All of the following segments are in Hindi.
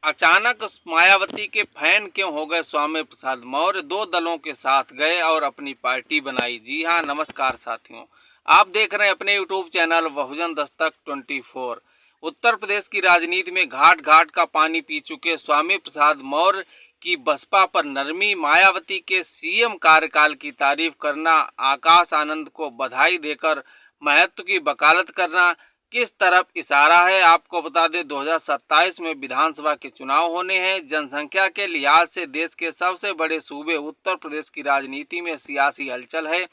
अचानक मायावती के फैन क्यों हो गए स्वामी प्रसाद मौर्य? दो दलों के साथ गए और अपनी पार्टी बनाई। जी हाँ, नमस्कार साथियों, आप देख रहे हैं अपने यूट्यूब चैनल बहुजन दस्तक 24। उत्तर प्रदेश की राजनीति में घाट घाट का पानी पी चुके स्वामी प्रसाद मौर्य की बसपा पर नरमी, मायावती के सीएम कार्यकाल की तारीफ करना, आकाश आनंद को बधाई देकर महत्व की वकालत करना किस तरफ इशारा है? आपको बता दें 2027 में विधानसभा के चुनाव होने हैं। जनसंख्या के लिहाज से देश के सबसे बड़े सूबे उत्तर प्रदेश की राजनीति में सियासी हलचल है।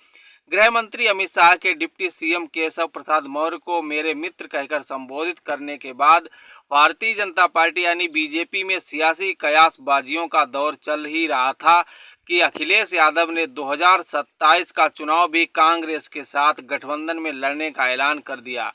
गृह मंत्री अमित शाह के डिप्टी सीएम केशव प्रसाद मौर्य को मेरे मित्र कहकर संबोधित करने के बाद भारतीय जनता पार्टी यानी बीजेपी में सियासी कयासबाजियों का दौर चल ही रहा था कि अखिलेश यादव ने 2027 का चुनाव भी कांग्रेस के साथ गठबंधन में लड़ने का ऐलान कर दिया।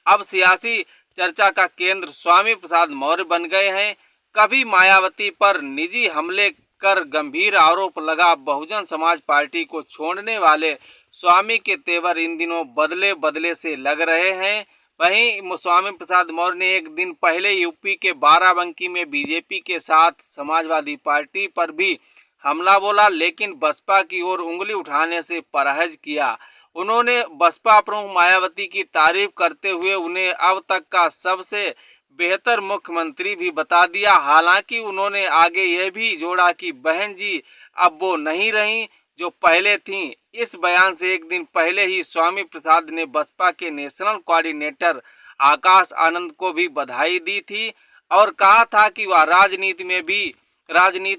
अब सियासी चर्चा का केंद्र स्वामी प्रसाद मौर्य बन गए हैं। कभी मायावती पर निजी हमले कर गंभीर आरोप लगा बहुजन समाज पार्टी को छोड़ने वाले स्वामी के तेवर इन दिनों बदले बदले से लग रहे हैं। वहीं स्वामी प्रसाद मौर्य ने एक दिन पहले यूपी के बाराबंकी में बीजेपी के साथ समाजवादी पार्टी पर भी हमला बोला, लेकिन बसपा की ओर उंगली उठाने से परहेज किया। उन्होंने बसपा प्रमुख मायावती की तारीफ करते हुए उन्हें अब तक का सबसे बेहतर मुख्यमंत्री भी बता दिया। हालांकि उन्होंने आगे यह भी जोड़ा कि बहन जी अब वो नहीं रहीं जो पहले थीं। इस बयान से एक दिन पहले ही स्वामी प्रसाद ने बसपा के नेशनल कोऑर्डिनेटर आकाश आनंद को भी बधाई दी थी और कहा था कि वह राजनीति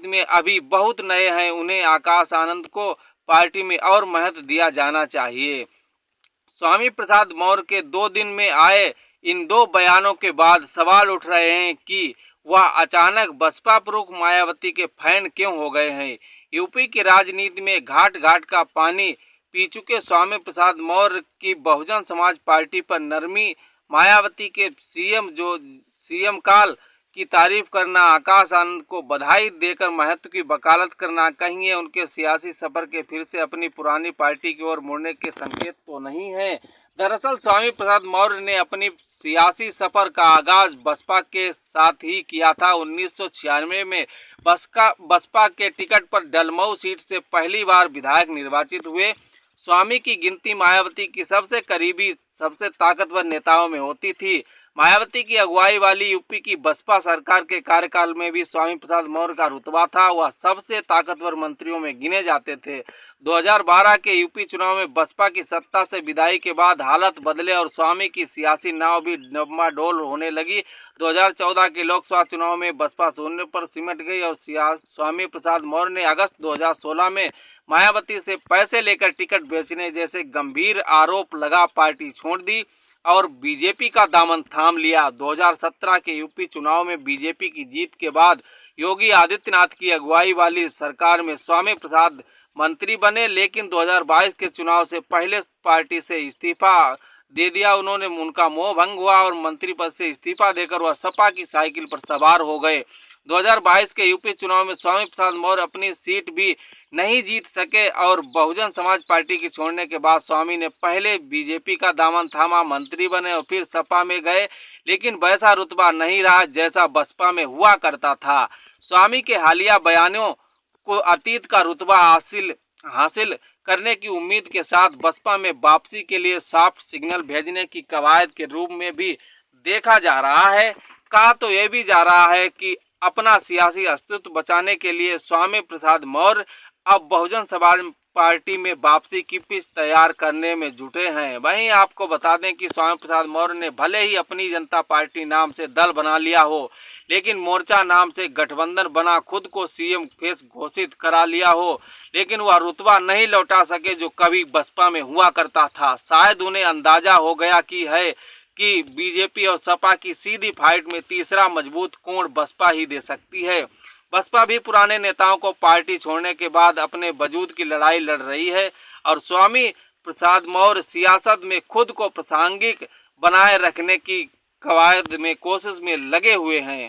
में अभी बहुत नए हैं, उन्हें आकाश आनंद को पार्टी में और महत्व दिया जाना चाहिए। स्वामी प्रसाद मौर्य के 2 दिन में आए इन 2 बयानों के बाद सवाल उठ रहे हैं कि वह अचानक बसपा प्रमुख मायावती के फैन क्यों हो गए हैं। यूपी की राजनीति में घाट घाट का पानी पी चुके स्वामी प्रसाद मौर्य की बहुजन समाज पार्टी पर नरमी, मायावती के सीएम काल की तारीफ करना, आकाश आनंद को बधाई देकर महत्व की वकालत करना, कहीं ये उनके सियासी सफर के फिर से अपनी पुरानी पार्टी की ओर मुड़ने के संकेत तो नहीं है। दरअसल स्वामी प्रसाद मौर्य ने अपनी सियासी सफर का आगाज बसपा के साथ ही किया था। 1996 में बसपा के टिकट पर डलमऊ सीट से पहली बार विधायक निर्वाचित हुए। स्वामी की गिनती मायावती की सबसे करीबी, सबसे ताकतवर नेताओं में होती थी। मायावती की अगुवाई वाली यूपी की बसपा सरकार के कार्यकाल में भी स्वामी प्रसाद मौर्य का रुतबा था, वह सबसे ताकतवर मंत्रियों में गिने जाते थे। 2012 के यूपी चुनाव में बसपा की सत्ता से विदाई के बाद हालत बदले और स्वामी की सियासी नाव भी डमाडोल होने लगी। 2014 के लोकसभा चुनाव में बसपा शून्य पर सिमट गई और स्वामी प्रसाद मौर्य ने अगस्त 2016 में मायावती से पैसे लेकर टिकट बेचने जैसे गंभीर आरोप लगा पार्टी छोड़ दी और बीजेपी का दामन थाम लिया। 2017 के यूपी चुनाव में बीजेपी की जीत के बाद योगी आदित्यनाथ की अगुवाई वाली सरकार में स्वामी प्रसाद मंत्री बने, लेकिन 2022 के चुनाव से पहले पार्टी से इस्तीफा दे दिया। उनका मोह भंग हुआ और मंत्री पद से इस्तीफा देकर वह सपा की साइकिल पर सवार हो गए। 2022 के यूपी चुनाव में स्वामी प्रसाद मौर्य अपनी सीट भी नहीं जीत सके और बहुजन समाज पार्टी की छोड़ने के बाद स्वामी ने पहले बीजेपी का दामन थामा, मंत्री बने और फिर सपा में गए, लेकिन वैसा रुतबा नहीं रहा जैसा बसपा में हुआ करता था। स्वामी के हालिया बयानों को अतीत का रुतबा हासिल करने की उम्मीद के साथ बसपा में वापसी के लिए सॉफ्ट सिग्नल भेजने की कवायद के रूप में भी देखा जा रहा है। कहा तो यह भी जा रहा है कि अपना सियासी अस्तित्व बचाने के लिए स्वामी प्रसाद मौर्य अब बहुजन समाज पार्टी में वापसी की पिच तैयार करने में जुटे हैं। वहीं आपको बता दें कि स्वामी प्रसाद मौर्य ने भले ही अपनी जनता पार्टी नाम से दल बना लिया हो, लेकिन मोर्चा नाम से गठबंधन बना खुद को सीएम फेस घोषित करा लिया हो, लेकिन वह रुतबा नहीं लौटा सके जो कभी बसपा में हुआ करता था। शायद उन्हें अंदाजा हो गया कि बीजेपी और सपा की सीधी फाइट में तीसरा मजबूत कोण बसपा ही दे सकती है। बसपा भी पुराने नेताओं को पार्टी छोड़ने के बाद अपने वजूद की लड़ाई लड़ रही है और स्वामी प्रसाद मौर्य सियासत में खुद को प्रासंगिक बनाए रखने की कवायद में कोशिश में लगे हुए हैं।